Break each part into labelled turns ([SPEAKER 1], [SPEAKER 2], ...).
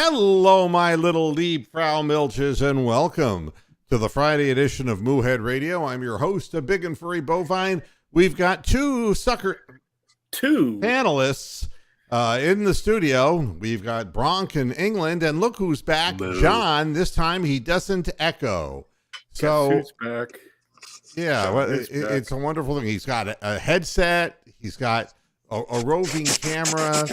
[SPEAKER 1] Hello, my little Liebfrau Milches, and welcome to the Friday edition of Moohead Radio. I'm your host, a big and furry bovine. We've got two panelists in the studio. We've got Bronk in England, and look who's back,
[SPEAKER 2] Hello.
[SPEAKER 1] John. This time he doesn't echo. So
[SPEAKER 2] Guess who's back?
[SPEAKER 1] yeah, well, it's a wonderful thing. He's got a headset. He's got a roving camera.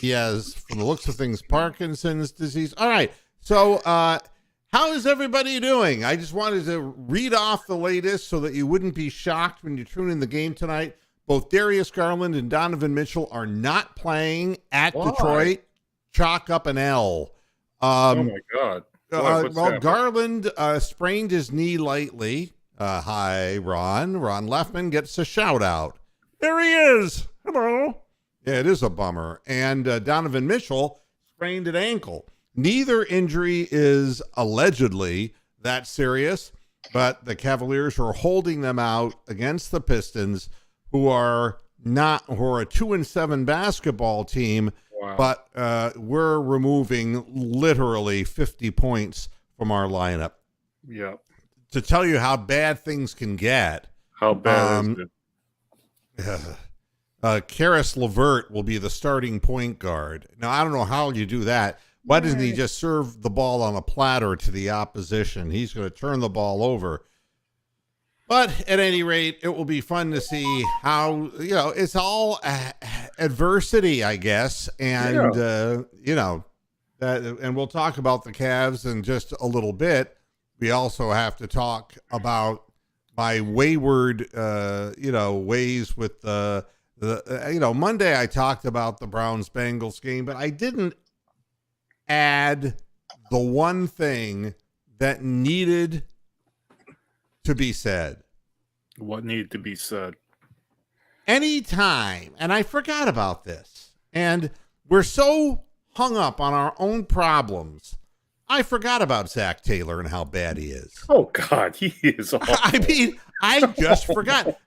[SPEAKER 1] He has, from the looks of things, Parkinson's disease. All right. So how is everybody doing? I just wanted to read off the latest so that you wouldn't be shocked when you tune in the game tonight. Both Darius Garland and Donovan Mitchell are not playing at Detroit. Chalk up an L.
[SPEAKER 2] Oh, my God.
[SPEAKER 1] Well, Garland sprained his knee lightly. Hi, Ron. Ron Leffman gets a shout out. There he is. Hello. Yeah, it is a bummer. And Donovan Mitchell sprained an ankle. Neither injury is allegedly that serious, but the Cavaliers are holding them out against the Pistons, who are a 2-7 basketball team.
[SPEAKER 2] Wow.
[SPEAKER 1] But we're removing literally 50 points from our lineup.
[SPEAKER 2] Yeah.
[SPEAKER 1] To tell you how bad things can get.
[SPEAKER 2] How bad is it?
[SPEAKER 1] Karis LeVert will be the starting point guard. Now, I don't know how you do that. Why doesn't he just serve the ball on a platter to the opposition? He's going to turn the ball over. But at any rate, it will be fun to see how, it's all adversity, I guess. And, and we'll talk about the Cavs in just a little bit. We also have to talk about my wayward, ways with Monday I talked about the Browns-Bengals game, but I didn't add the one thing that needed to be said.
[SPEAKER 2] What needed to be said?
[SPEAKER 1] Anytime, and I forgot about this, and we're so hung up on our own problems, I forgot about Zach Taylor and how bad he is.
[SPEAKER 2] Oh, God, he is awful.
[SPEAKER 1] I mean, I just forgot.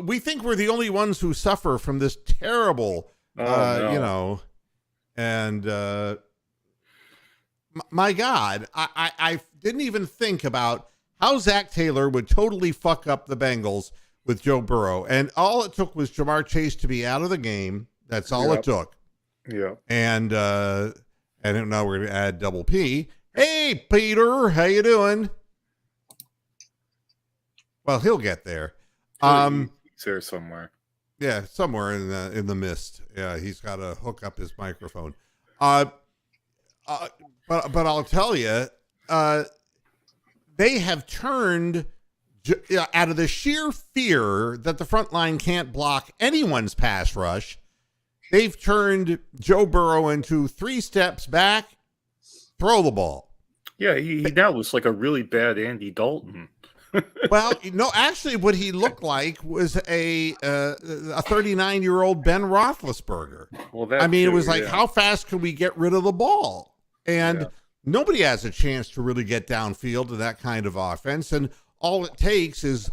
[SPEAKER 1] We think we're the only ones who suffer from this terrible,
[SPEAKER 2] no.
[SPEAKER 1] And my God, I didn't even think about how Zach Taylor would totally fuck up the Bengals with Joe Burrow. And all it took was Jamar Chase to be out of the game. That's all it took.
[SPEAKER 2] Yeah.
[SPEAKER 1] And now we're going to add double P. Hey, Peter, how you doing? Well, he'll get there.
[SPEAKER 2] He's there somewhere.
[SPEAKER 1] Yeah, somewhere in the mist. Yeah, he's got to hook up his microphone. But I'll tell you, they have turned out of the sheer fear that the front line can't block anyone's pass rush. They've turned Joe Burrow into 3 steps back, throw the ball.
[SPEAKER 2] Yeah, he now looks like a really bad Andy Dalton.
[SPEAKER 1] Well, actually what he looked like was a 39-year-old Ben Roethlisberger.
[SPEAKER 2] Well,
[SPEAKER 1] it was like, how fast can we get rid of the ball? And nobody has a chance to really get downfield to that kind of offense. And all it takes is,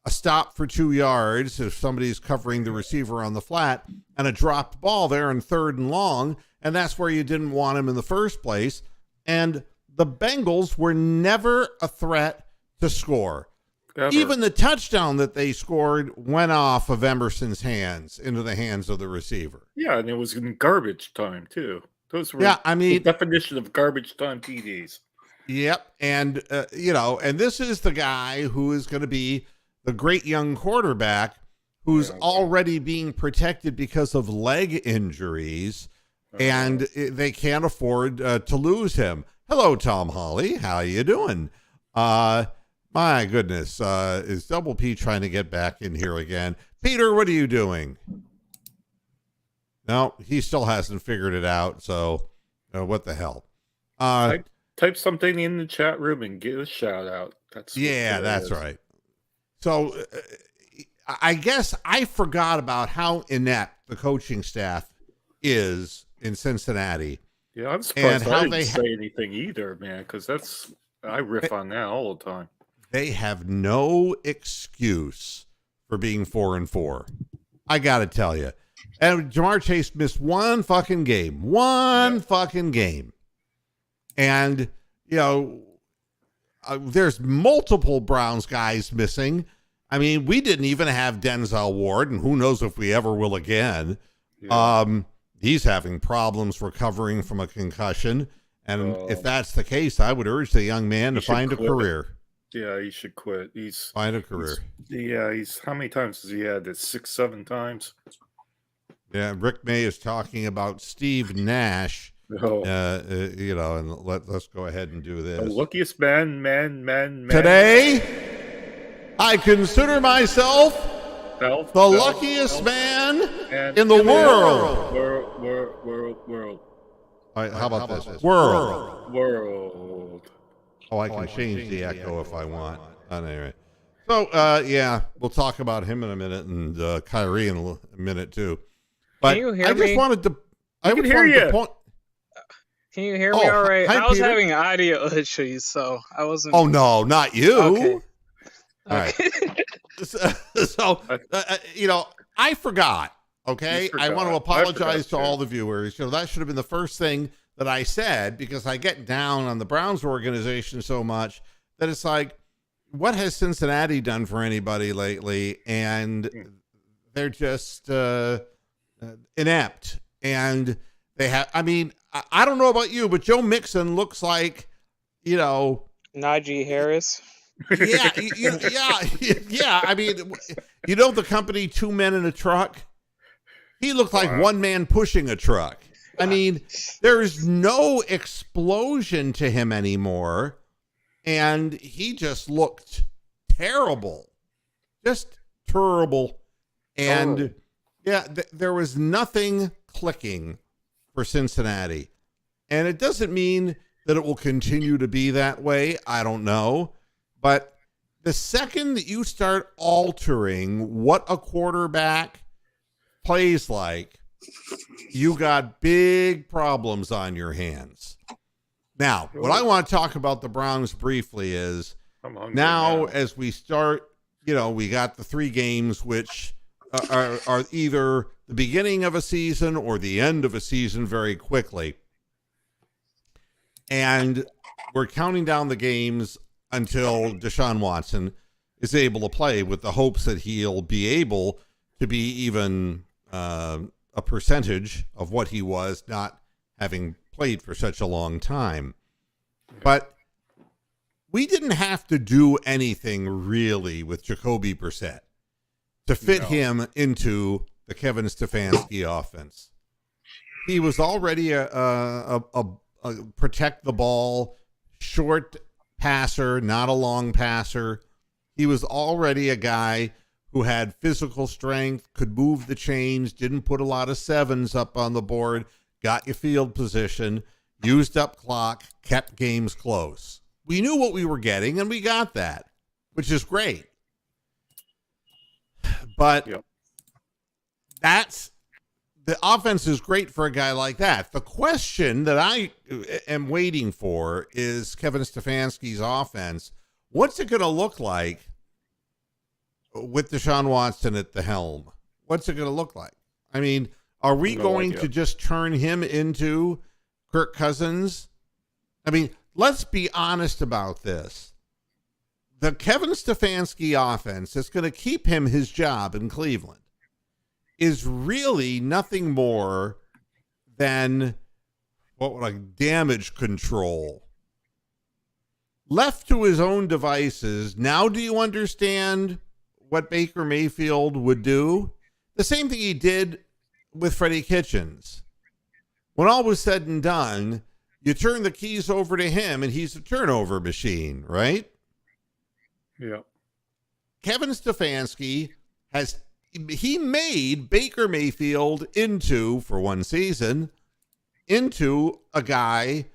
[SPEAKER 1] a stop for 2 yards if somebody's covering the receiver on the flat, and a dropped ball there in 3rd and long. And that's where you didn't want him in the first place. And the Bengals were never a threat to score.
[SPEAKER 2] Ever.
[SPEAKER 1] Even the touchdown that they scored went off of Emerson's hands into the hands of the receiver.
[SPEAKER 2] Yeah, and it was in garbage time, too. Those were
[SPEAKER 1] the
[SPEAKER 2] definition of garbage time TDs.
[SPEAKER 1] Yep. And, and this is the guy who is going to be the great young quarterback who's already being protected because of leg injuries, and they can't afford to lose him. Hello, Tom Holly. How you doing? My goodness. Is Double P trying to get back in here again? Peter, what are you doing? No, he still hasn't figured it out. So what the hell?
[SPEAKER 2] Type something in the chat room and give a shout out. That's
[SPEAKER 1] right. So I guess I forgot about how inept the coaching staff is in Cincinnati.
[SPEAKER 2] Yeah, I'm surprised I didn't say anything either, man, because I riff on that all the time.
[SPEAKER 1] They have no excuse for being 4-4. I got to tell you. And Jamar Chase missed one fucking game. One fucking game. And, there's multiple Browns guys missing. I mean, we didn't even have Denzel Ward, and who knows if we ever will again. Yeah. He's having problems recovering from a concussion. And if that's the case, I would urge the young man to find a career.
[SPEAKER 2] Yeah, he should quit.
[SPEAKER 1] Find a career.
[SPEAKER 2] He's how many times has he had this? 6, 7 times?
[SPEAKER 1] Yeah, Rick May is talking about Steve Nash.
[SPEAKER 2] Oh.
[SPEAKER 1] And let's go ahead and do this.
[SPEAKER 2] The luckiest man.
[SPEAKER 1] Today, I consider myself the luckiest man in the world.
[SPEAKER 2] World.
[SPEAKER 1] All right, how about this? World. Oh, I can
[SPEAKER 2] can
[SPEAKER 1] change the echo if I want. Anyway. So, we'll talk about him in a minute and Kyrie in a minute too. But
[SPEAKER 3] can you hear
[SPEAKER 1] I just
[SPEAKER 3] me?
[SPEAKER 1] wanted to.
[SPEAKER 2] I can hear you.
[SPEAKER 3] Can you hear me all right?
[SPEAKER 1] Hi,
[SPEAKER 3] I was
[SPEAKER 1] Peter.
[SPEAKER 3] having audio issues, so I wasn't.
[SPEAKER 1] Oh, no, not you.
[SPEAKER 3] Okay.
[SPEAKER 1] All right. So, I forgot. Okay. I want to apologize to all the viewers. That should have been the first thing that I said, because I get down on the Browns organization so much that it's like, what has Cincinnati done for anybody lately? And they're just inept. And they have, I don't know about you, but Joe Mixon looks like,
[SPEAKER 3] Najee Harris.
[SPEAKER 1] Yeah. I mean, the company Two Men in a Truck? He looked like one man pushing a truck. I mean, there's no explosion to him anymore. And he just looked terrible. Just terrible. And there was nothing clicking for Cincinnati. And it doesn't mean that it will continue to be that way. I don't know. But the second that you start altering what a quarterback plays like, you got big problems on your hands. Now, what I want to talk about the Browns briefly is now as we start, we got the 3 games, which are either the beginning of a season or the end of a season very quickly. And we're counting down the games until Deshaun Watson is able to play, with the hopes that he'll be able to be even a percentage of what he was, not having played for such a long time. But we didn't have to do anything really with Jacoby Brissett to fit him into the Kevin Stefanski offense. He was already a protect the ball, short passer, not a long passer. He was already a guy who had physical strength, could move the chains, didn't put a lot of 7s up on the board, got you field position, used up clock, kept games close. We knew what we were getting, and we got that, which is great. But the offense is great for a guy like that. The question that I am waiting for is Kevin Stefanski's offense. What's it going to look like with Deshaun Watson at the helm? What's it going to look like? I mean, are we going to just turn him into Kirk Cousins? I mean, let's be honest about this. The Kevin Stefanski offense that's going to keep him his job in Cleveland is really nothing more than damage control. Left to his own devices, now do you understand what Baker Mayfield would do? The same thing he did with Freddie Kitchens. When all was said and done, you turn the keys over to him and he's a turnover machine, right?
[SPEAKER 2] Yeah.
[SPEAKER 1] Kevin Stefanski he made Baker Mayfield for one season, into a guy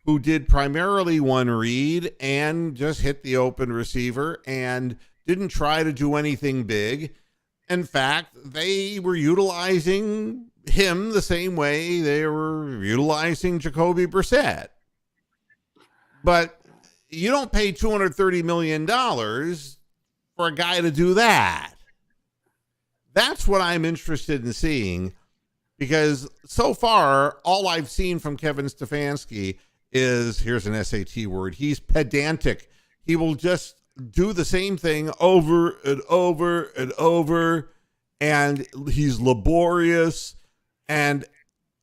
[SPEAKER 1] who did primarily one read and just hit the open receiver and didn't try to do anything big. In fact, they were utilizing him the same way they were utilizing Jacoby Brissett. But you don't pay $230 million for a guy to do that. That's what I'm interested in seeing, because so far, all I've seen from Kevin Stefanski is, here's an SAT word, he's pedantic. He will just do the same thing over and over and over, and he's laborious, and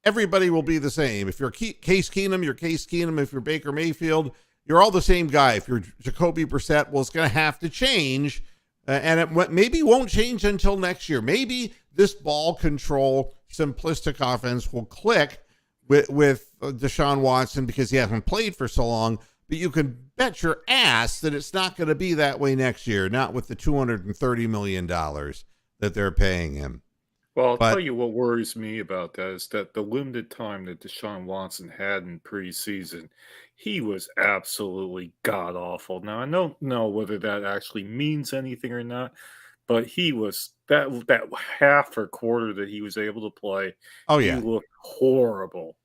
[SPEAKER 1] everybody will be the same. If you're Case Keenum, you're Case Keenum. If you're Baker Mayfield, you're all the same guy. If you're Jacoby Brissett, well, it's going to have to change, and it maybe won't change until next year. Maybe this ball control, simplistic offense will click with Deshaun Watson because he hasn't played for so long, but you can bet your ass that it's not going to be that way next year, not with the $230 million that they're paying him.
[SPEAKER 2] Well, I'll tell you what worries me about that is that the limited time that Deshaun Watson had in preseason, he was absolutely god-awful. Now, I don't know whether that actually means anything or not, but he was, that half or quarter that he was able to play, he looked horrible.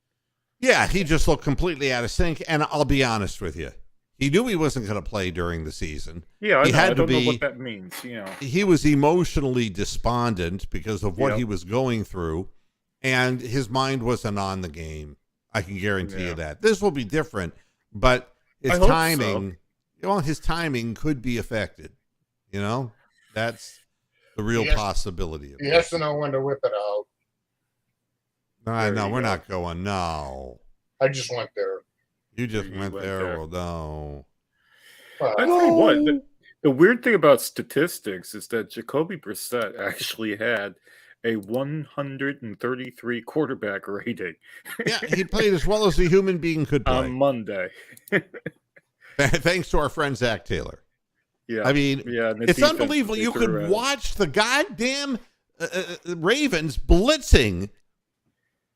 [SPEAKER 1] Yeah, he just looked completely out of sync, and I'll be honest with you. He knew he wasn't going to play during the season.
[SPEAKER 2] Yeah, I don't know what that means.
[SPEAKER 1] He was emotionally despondent because of what he was going through, and his mind wasn't on the game. I can guarantee you that. This will be different, but his timing, his timing could be affected. That's the real possibility of it.
[SPEAKER 4] He has to know when to whip it out.
[SPEAKER 1] No, we're not going. No.
[SPEAKER 4] I just went there.
[SPEAKER 1] You just went there. Well, no.
[SPEAKER 2] I tell you what, the weird thing about statistics is that Jacoby Brissett actually had a 133 quarterback rating.
[SPEAKER 1] Yeah, he played as well as a human being could play.
[SPEAKER 2] On Monday.
[SPEAKER 1] Thanks to our friend Zach Taylor.
[SPEAKER 2] Yeah.
[SPEAKER 1] I mean, it's unbelievable. You could watch the goddamn Ravens blitzing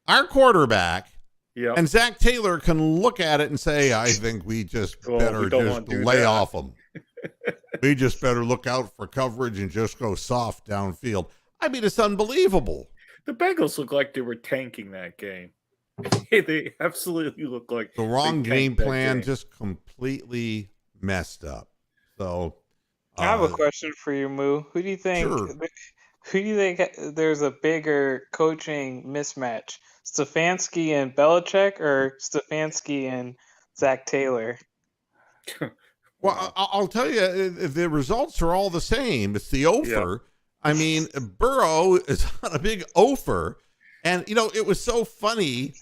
[SPEAKER 1] our quarterback.
[SPEAKER 2] Yeah.
[SPEAKER 1] And Zach Taylor can look at it and say, I think we just better just lay off them. We just better look out for coverage and just go soft downfield. I mean, it's unbelievable.
[SPEAKER 2] The Bengals look like they were tanking that game. They absolutely look like
[SPEAKER 1] the wrong game plan, just completely messed up. So
[SPEAKER 3] I have a question for you, Moo. Who do you think there's a bigger coaching mismatch? Stefanski and Belichick, or Stefanski and Zach Taylor?
[SPEAKER 1] Well, I'll tell you, the results are all the same. It's the offer. Yeah. I mean, Burrow is on a big offer, and it was so funny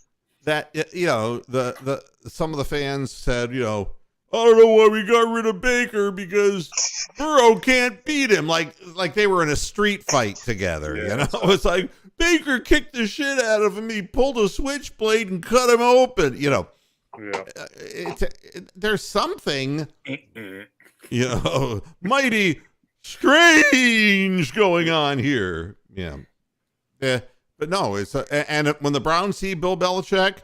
[SPEAKER 1] that the some of the fans said, I don't know why we got rid of Baker because Burrow can't beat him. Like they were in a street fight together. It's like Baker kicked the shit out of him. He pulled a switchblade and cut him open. There's something, mighty strange going on here. Yeah. But no, it's and when the Browns see Bill Belichick,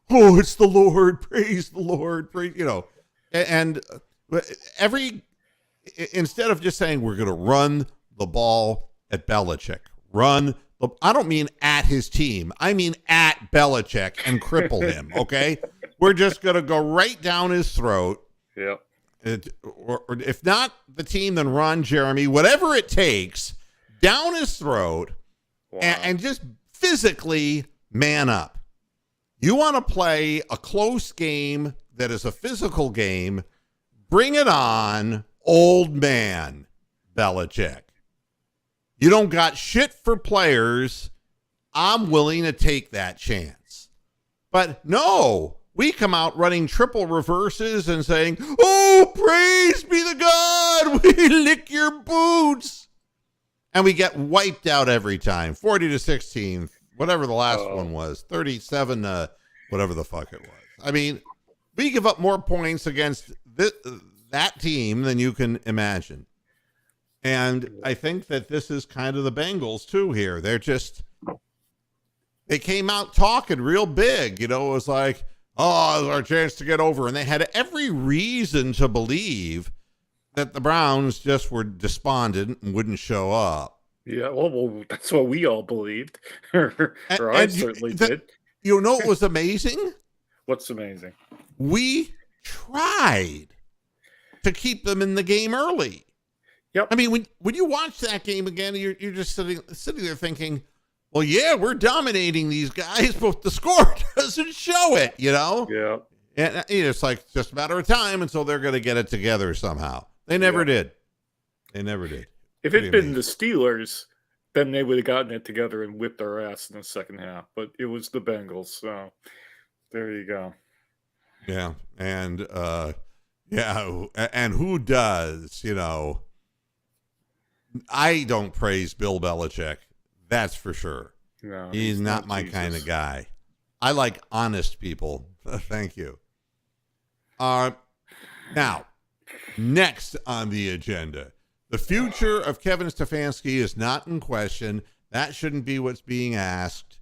[SPEAKER 1] it's the Lord, praise the Lord, and instead of just saying we're going to run the ball at Belichick, I don't mean at his team. I mean at Belichick and cripple him, okay? We're just going to go right down his throat.
[SPEAKER 2] Yeah.
[SPEAKER 1] Or if not the team, then Ron Jeremy, whatever it takes, down his throat. Wow. And just physically man up. You want to play a close game that is a physical game, bring it on, old man Belichick. You don't got shit for players. I'm willing to take that chance. But no, we come out running triple reverses and saying, oh, praise be the God, we lick your boots. And we get wiped out every time, 40-16, whatever the last one was, 37, whatever the fuck it was. I mean, we give up more points against that team than you can imagine. And I think that this is kind of the Bengals, too, here. They came out talking real big. It was like, it's our chance to get over. And they had every reason to believe that the Browns just were despondent and wouldn't show up.
[SPEAKER 2] Yeah, well that's what we all believed. or I certainly did.
[SPEAKER 1] You know what was amazing?
[SPEAKER 2] What's amazing?
[SPEAKER 1] We tried to keep them in the game early.
[SPEAKER 2] Yep.
[SPEAKER 1] I mean, when you watch that game again, you're just sitting there thinking, well, yeah, we're dominating these guys, but the score doesn't show it, you know?
[SPEAKER 2] Yeah.
[SPEAKER 1] And it's like just a matter of time until they're going to get it together somehow. They never did. They never did.
[SPEAKER 2] If it'd been the Steelers, then they would have gotten it together and whipped our ass in the second half. But it was the Bengals, so there you go.
[SPEAKER 1] Yeah, and and who does? You know, I don't praise Bill Belichick. That's for sure.
[SPEAKER 2] No,
[SPEAKER 1] he's not my kind of guy. I like honest people. Thank you. Now, next on the agenda, the future of Kevin Stefanski is not in question. That shouldn't be what's being asked.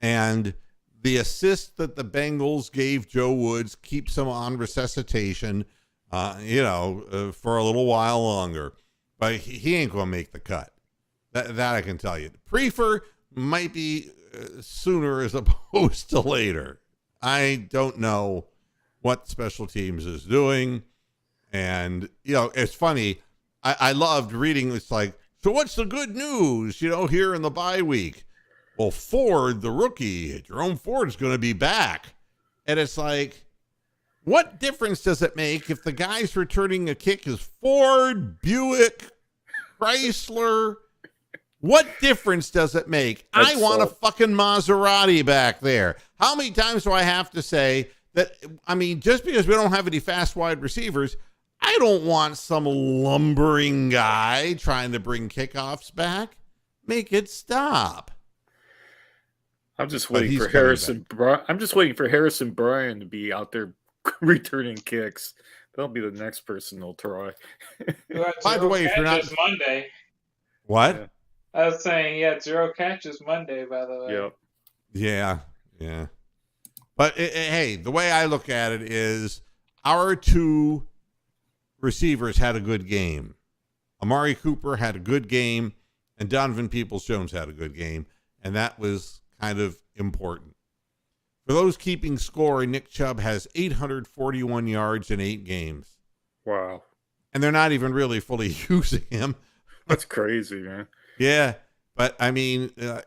[SPEAKER 1] And the assist that the Bengals gave Joe Woods keeps him on resuscitation, for a little while longer. But he ain't going to make the cut. That I can tell you. Prefer might be sooner as opposed to later. I don't know what special teams is doing. And, it's funny. I loved reading. It's like, so what's the good news, here in the bye week? Well, Ford, the rookie, Jerome Ford's going to be back. And it's like, what difference does it make if the guy's returning a kick is Ford, Buick, Chrysler? What difference does it make? I want a fucking Maserati back there. How many times do I have to say that? I mean, just because we don't have any fast wide receivers, I don't want some lumbering guy trying to bring kickoffs back. Make it stop.
[SPEAKER 2] I'm just waiting for Harrison. I'm just waiting for Harrison Bryant to be out there returning kicks. That'll be the next person they'll try.
[SPEAKER 1] By the way, if you're not
[SPEAKER 3] Monday.
[SPEAKER 1] What?
[SPEAKER 3] Yeah. I was saying, 0 catches Monday. By the way.
[SPEAKER 2] Yep.
[SPEAKER 1] Yeah. But hey, the way I look at it is our two receivers had a good game. Amari Cooper had a good game, and Donovan Peoples-Jones had a good game, and that was kind of important. For those keeping score, Nick Chubb has 841 yards in 8 games.
[SPEAKER 2] Wow.
[SPEAKER 1] And they're not even really fully using him.
[SPEAKER 2] That's crazy, man.
[SPEAKER 1] Yeah, but I mean, this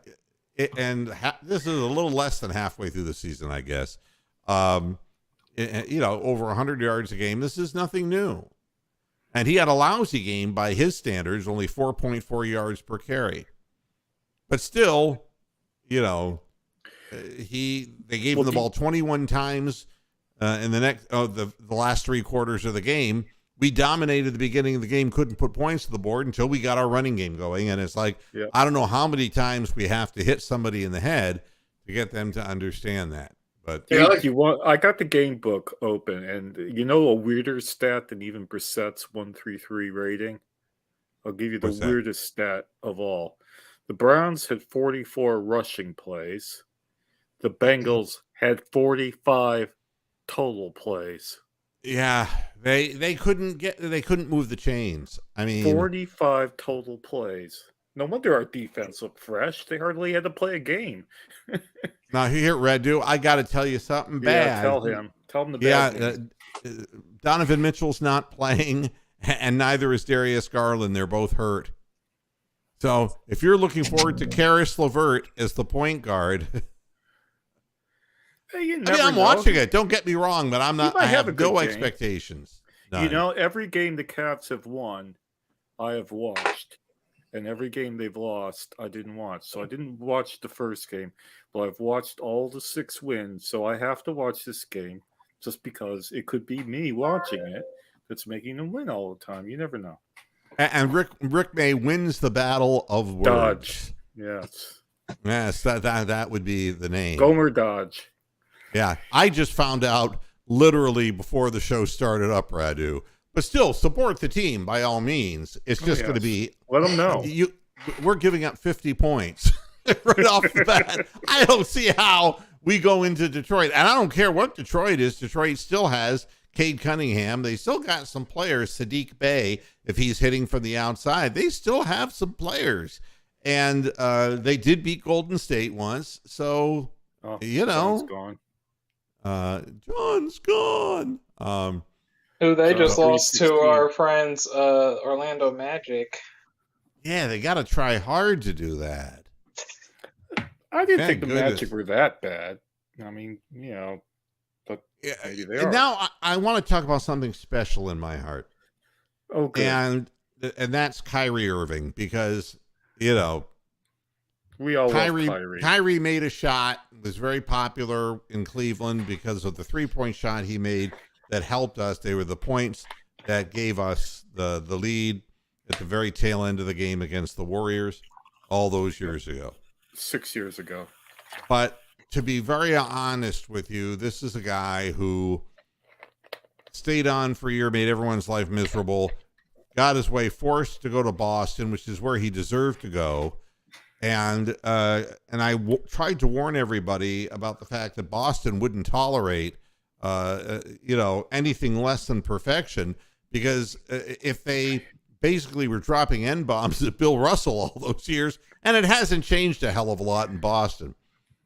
[SPEAKER 1] is a little less than halfway through the season, I guess. Over 100 yards a game. This is nothing new. And he had a lousy game by his standards, only 4.4 yards per carry. But still, they gave him the ball 21 times in the last 3 quarters of the game. We dominated the beginning of the game, couldn't put points to the board until we got our running game going. And it's like, I don't know how many times we have to hit somebody in the head to get them to understand that. But
[SPEAKER 2] I got the game book open, and a weirder stat than even Brissett's 133 rating? I'll give you the weirdest stat of all. The Browns had 44 rushing plays. The Bengals had 45 total plays.
[SPEAKER 1] Yeah, they couldn't move the chains. I mean,
[SPEAKER 2] 45 total plays. No wonder our defense looked fresh. They hardly had to play a game.
[SPEAKER 1] Now here, Redu, I got to tell you something bad.
[SPEAKER 2] Yeah, tell him the bad.
[SPEAKER 1] Donovan Mitchell's not playing, and neither is Darius Garland. They're both hurt. So if you're looking forward to Karis LeVert as the point guard. I'm watching it. Don't get me wrong, but I'm not. I have no expectations.
[SPEAKER 2] None. Every game the Cavs have won, I have watched, and every game they've lost, I didn't watch. So I didn't watch the first game, but I've watched all the 6 wins. So I have to watch this game just because it could be me watching it that's making them win all the time. You never know.
[SPEAKER 1] And Rick May wins the battle of words.
[SPEAKER 2] Dodge. Yes,
[SPEAKER 1] that would be the name.
[SPEAKER 2] Gomer Dodge.
[SPEAKER 1] Yeah, I just found out literally before the show started up, Radu. But still, support the team by all means. It's just going to be...
[SPEAKER 2] Let them know.
[SPEAKER 1] We're giving up 50 points right off the bat. I don't see how we go into Detroit. And I don't care what Detroit is. Detroit still has Cade Cunningham. They still got some players. Sadiq Bey, if he's hitting from the outside. They still have some players. And they did beat Golden State once. So,
[SPEAKER 2] John's gone.
[SPEAKER 1] John's gone.
[SPEAKER 3] Who they
[SPEAKER 2] So,
[SPEAKER 3] just lost to
[SPEAKER 2] 316.
[SPEAKER 3] our friends Orlando Magic.
[SPEAKER 1] Yeah, they got to try hard to do that.
[SPEAKER 2] I didn't
[SPEAKER 1] Man,
[SPEAKER 2] think the
[SPEAKER 1] goodness.
[SPEAKER 2] Magic were that bad. I mean, but
[SPEAKER 1] Yeah,
[SPEAKER 2] maybe they
[SPEAKER 1] and
[SPEAKER 2] are.
[SPEAKER 1] now I want to talk about something special in my heart,
[SPEAKER 2] Oh, good.
[SPEAKER 1] and that's Kyrie Irving, because
[SPEAKER 2] we all love
[SPEAKER 1] Kyrie
[SPEAKER 2] Kyrie.
[SPEAKER 1] made a shot, was very popular in Cleveland because of the 3-point shot he made that helped us. They were the points that gave us the lead at the very tail end of the game against the Warriors all those years ago.
[SPEAKER 2] 6 years ago.
[SPEAKER 1] But to be very honest with you, this is a guy who stayed on for a year, made everyone's life miserable, got his way forced to go to Boston, which is where he deserved to go. And I tried to warn everybody about the fact that Boston wouldn't tolerate, anything less than perfection, because if they basically were dropping N-bombs at Bill Russell all those years, and it hasn't changed a hell of a lot in Boston,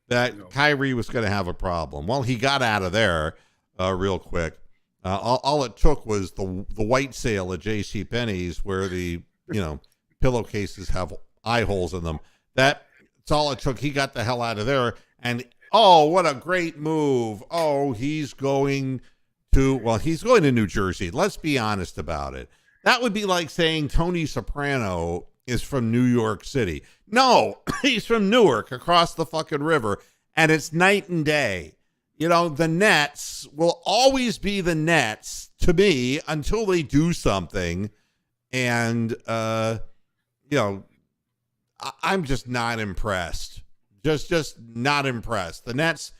[SPEAKER 1] that Kyrie was going to have a problem. Well, he got out of there real quick. All it took was the white sale at JCPenney's, where the pillowcases have eye holes in them. That's all it took. He got the hell out of there, and what a great move! He's going to New Jersey. Let's be honest about it. That would be like saying Tony Soprano is from New York City. No, he's from Newark, across the fucking river, and it's night and day. The Nets will always be the Nets to me until they do something, and I'm just not impressed. Just not impressed. The Nets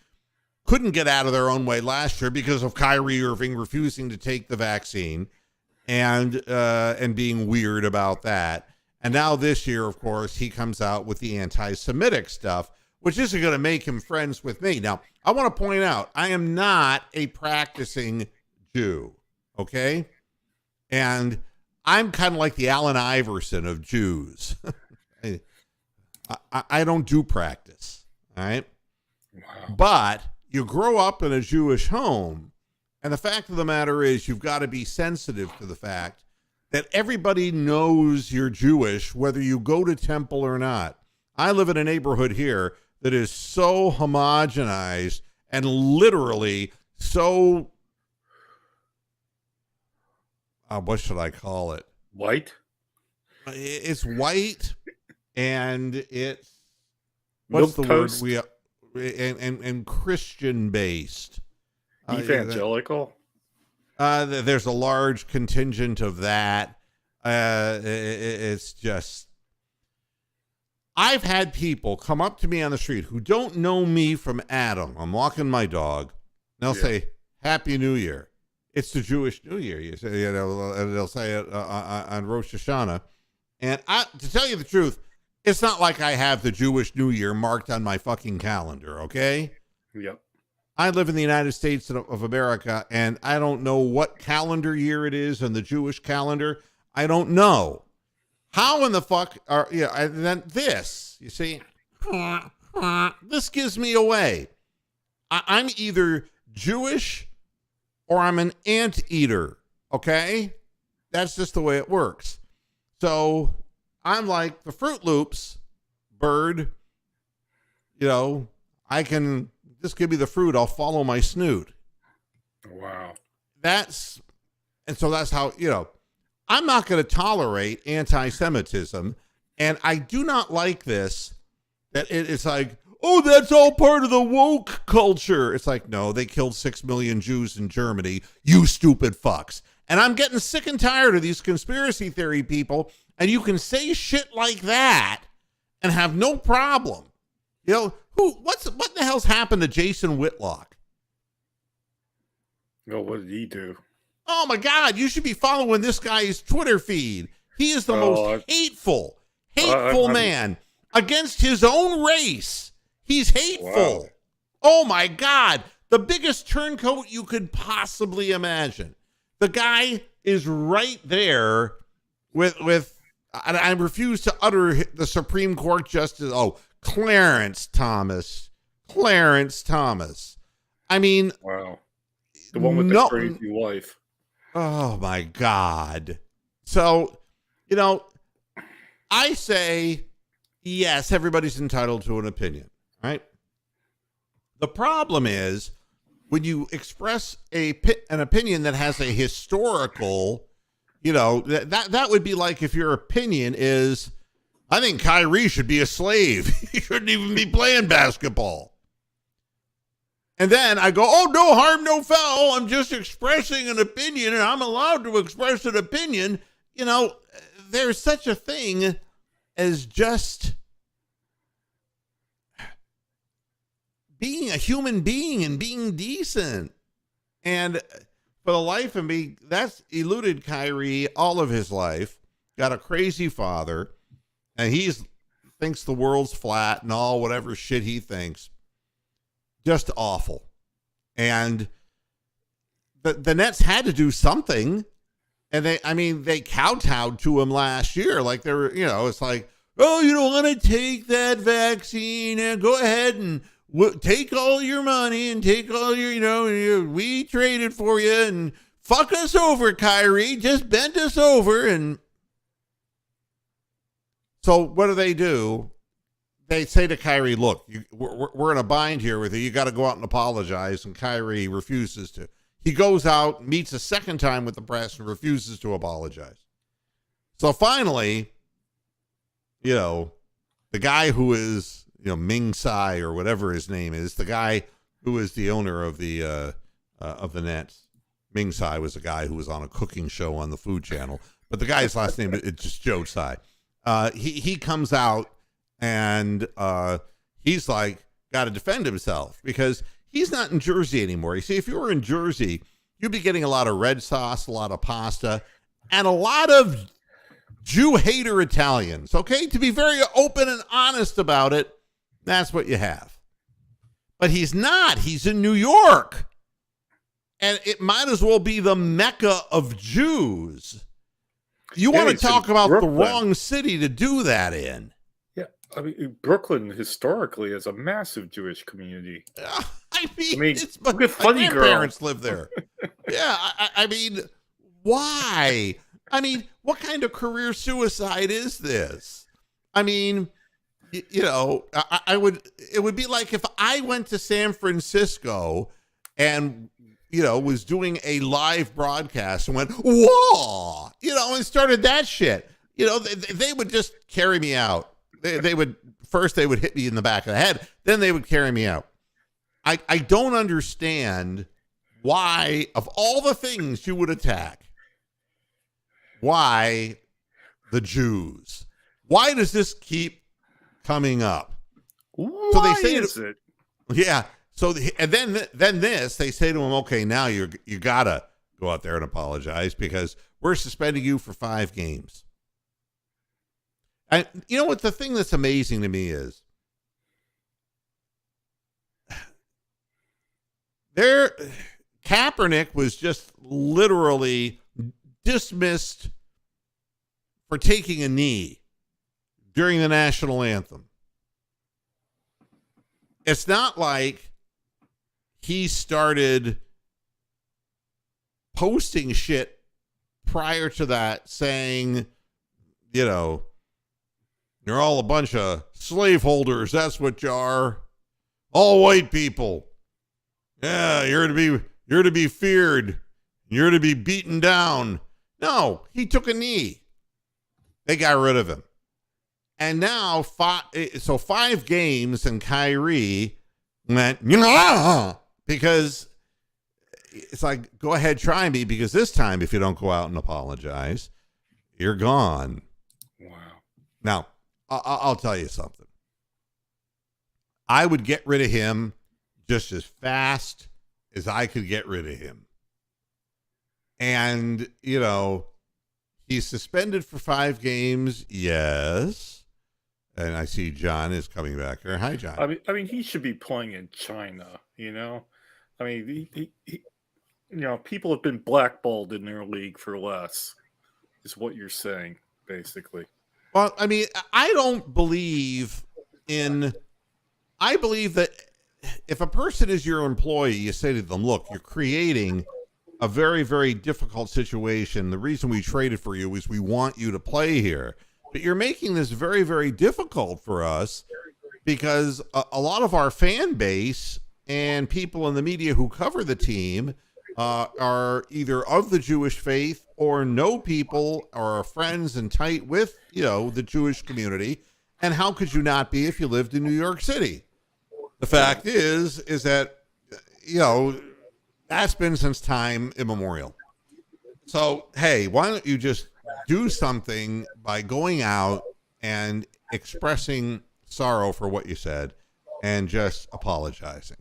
[SPEAKER 1] couldn't get out of their own way last year because of Kyrie Irving refusing to take the vaccine and being weird about that. And now this year, of course, he comes out with the anti-Semitic stuff, which isn't going to make him friends with me. Now, I want to point out, I am not a practicing Jew, okay? And I'm kind of like the Allen Iverson of Jews. I don't do practice, all right?
[SPEAKER 2] Wow.
[SPEAKER 1] But you grow up in a Jewish home, and the fact of the matter is you've got to be sensitive to the fact that everybody knows you're Jewish, whether you go to temple or not. I live in a neighborhood here that is so homogenized and literally so, what should I call it?
[SPEAKER 2] White?
[SPEAKER 1] It's white, and it's, what's the word and Christian based.
[SPEAKER 2] Evangelical?
[SPEAKER 1] There's a large contingent of that. It's just, I've had people come up to me on the street who don't know me from Adam. I'm walking my dog. And they'll say, Happy New Year. It's the Jewish New Year. You say, and they'll say it on Rosh Hashanah. And to tell you the truth, it's not like I have the Jewish New Year marked on my fucking calendar, okay?
[SPEAKER 2] Yep.
[SPEAKER 1] I live in the United States of America, and I don't know what calendar year it is on the Jewish calendar. I don't know. How in the fuck and then this, you see, this gives me away. I'm either Jewish or I'm an anteater, okay? That's just the way it works. So I'm like the Fruit Loops bird, I can just give me the fruit, I'll follow my snoot.
[SPEAKER 2] Wow.
[SPEAKER 1] So that's how, I'm not going to tolerate anti-Semitism, and I do not like this, that it's like, that's all part of the woke culture. It's like, no, they killed 6 million Jews in Germany, you stupid fucks. And I'm getting sick and tired of these conspiracy theory people, and you can say shit like that and have no problem. What the hell's happened to Jason Whitlock?
[SPEAKER 2] Well, what did he do?
[SPEAKER 1] Oh my God, you should be following this guy's Twitter feed. He is the most hateful man against his own race. He's hateful. Wow. Oh my God, the biggest turncoat you could possibly imagine. The guy is right there with I refuse to utter the Supreme Court Justice. Clarence Thomas. I mean,
[SPEAKER 2] wow. The one with the crazy wife.
[SPEAKER 1] Oh my God. So, I say, yes, everybody's entitled to an opinion, right? The problem is when you express an opinion that has a historical, that would be like if your opinion is, I think Kyrie should be a slave. He shouldn't even be playing basketball. And then I go, oh, no harm, no foul. I'm just expressing an opinion, and I'm allowed to express an opinion. There's such a thing as just being a human being and being decent. And for the life of me, that's eluded Kyrie all of his life. Got a crazy father, and thinks the world's flat and all whatever shit he thinks. Just awful. And the Nets had to do something. And they kowtowed to him last year. Like they were, it's like, oh, you don't want to take that vaccine, and go ahead and take all your money and take all your, we traded for you, and fuck us over, Kyrie. Just bend us over. And so what do? They say to Kyrie, look, we're in a bind here with you. You got to go out and apologize. And Kyrie refuses to. He goes out, meets a second time with the press, and refuses to apologize. So finally, the guy who is, Ming Tsai or whatever his name is, the guy who is the owner of the Nets. Ming Tsai was a guy who was on a cooking show on the Food Channel, but the guy's last name is just Joe Tsai. He comes out and he's like, got to defend himself because he's not in Jersey anymore. You see, if you were in Jersey, you'd be getting a lot of red sauce, a lot of pasta, and a lot of Jew hater Italians. Okay, to be very open and honest about it, that's what you have. But he's not. He's in New York. And it might as well be the Mecca of Jews. You want to talk about Brooklyn. The wrong city to do that in.
[SPEAKER 2] Yeah, Brooklyn historically has a massive Jewish community.
[SPEAKER 1] Look at Funny Girl. My grandparents live there. Yeah, why? What kind of career suicide is this? It would be like if I went to San Francisco and, was doing a live broadcast and went, whoa, and started that shit. They would just carry me out. They would hit me in the back of the head. Then they would carry me out. I don't understand why, of all the things you would attack, why the Jews? Why does this keep coming up?
[SPEAKER 2] Why is it?
[SPEAKER 1] Yeah. So and then they say to him, okay, now you gotta go out there and apologize because we're suspending you for 5 games. And you know what? The thing that's amazing to me is Kaepernick was just literally dismissed for taking a knee during the national anthem. It's not like he started posting shit prior to that saying, you're all a bunch of slaveholders. That's what you are. All white people. Yeah, you're to be feared. You're to be beaten down. No, he took a knee. They got rid of him. And now 5 games and Kyrie went, because it's like, go ahead, try me, because this time, if you don't go out and apologize, you're gone.
[SPEAKER 2] Wow.
[SPEAKER 1] Now, I'll tell you something. I would get rid of him just as fast as I could get rid of him. And, he's suspended for 5 games. Yes. And I see John is coming back here. Hi, John.
[SPEAKER 2] He should be playing in China, he people have been blackballed in their league for less, is what you're saying, basically.
[SPEAKER 1] Well, I don't believe I believe that if a person is your employee, you say to them, look, you're creating a very, very difficult situation. The reason we traded for you is we want you to play here. But you're making this very, very difficult for us because a lot of our fan base and people in the media who cover the team are either of the Jewish faith or know people or are friends and tight with, the Jewish community. And how could you not be if you lived in New York City? The fact is that, that's been since time immemorial. So, hey, why don't you just do something by going out and expressing sorrow for what you said and just apologizing?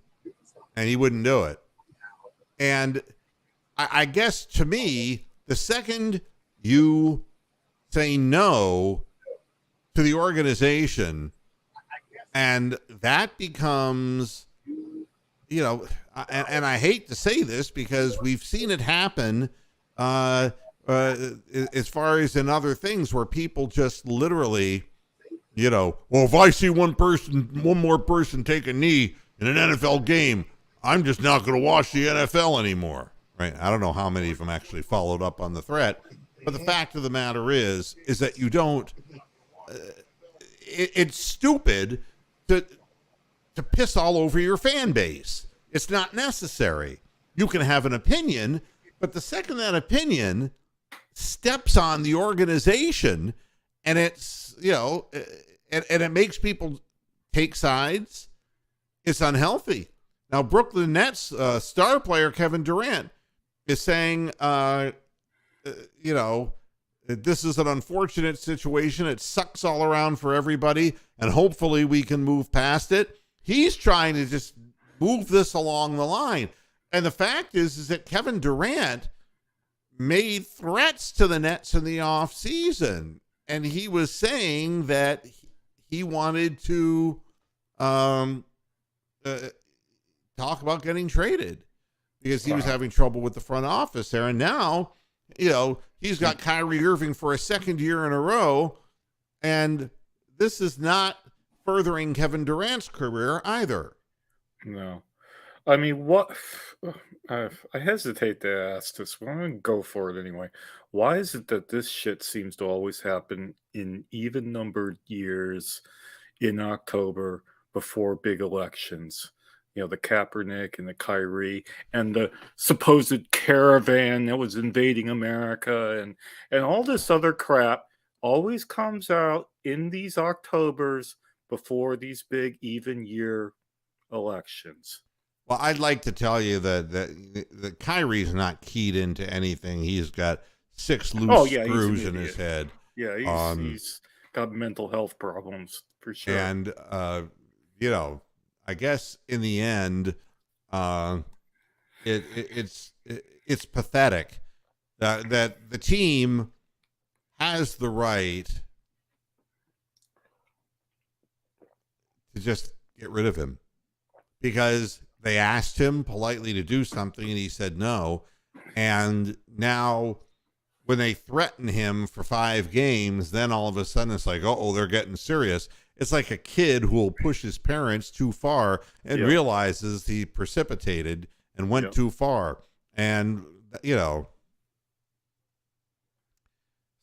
[SPEAKER 1] And he wouldn't do it. And I guess to me, the second you say no to the organization, and that becomes, and I hate to say this because we've seen it happen as far as in other things where people just literally, well, if I see one more person take a knee in an NFL game, I'm just not going to watch the NFL anymore. Right? I don't know how many of them actually followed up on the threat, but the fact of the matter is that you don't. It's stupid to piss all over your fan base. It's not necessary. You can have an opinion, but the second that opinion steps on the organization, and it's and it makes people take sides, it's unhealthy. Now, Brooklyn Nets star player Kevin Durant is saying, this is an unfortunate situation. It sucks all around for everybody, and hopefully we can move past it. He's trying to just move this along the line. And the fact is that Kevin Durant made threats to the Nets in the offseason, and he was saying that he wanted to talk about getting traded because he was having trouble with the front office there. And now, he's got Kyrie Irving for a second year in a row, and this is not furthering Kevin Durant's career either.
[SPEAKER 2] No. I mean, what? I hesitate to ask this, but I'm going to go for it anyway. Why is it that this shit seems to always happen in even-numbered years in October before big elections? The Kaepernick and the Kyrie and the supposed caravan that was invading America and all this other crap always comes out in these Octobers before these big even year elections.
[SPEAKER 1] Well, I'd like to tell you that Kyrie's not keyed into anything. He's got 6 loose screws in his head.
[SPEAKER 2] Yeah, he's got mental health problems for sure.
[SPEAKER 1] And, I guess in the end, it's pathetic that the team has the right to just get rid of him because they asked him politely to do something and he said no. And now when they threaten him for 5 games, then all of a sudden it's like, oh, they're getting serious. It's like a kid who will push his parents too far and realizes he precipitated and went too far. And,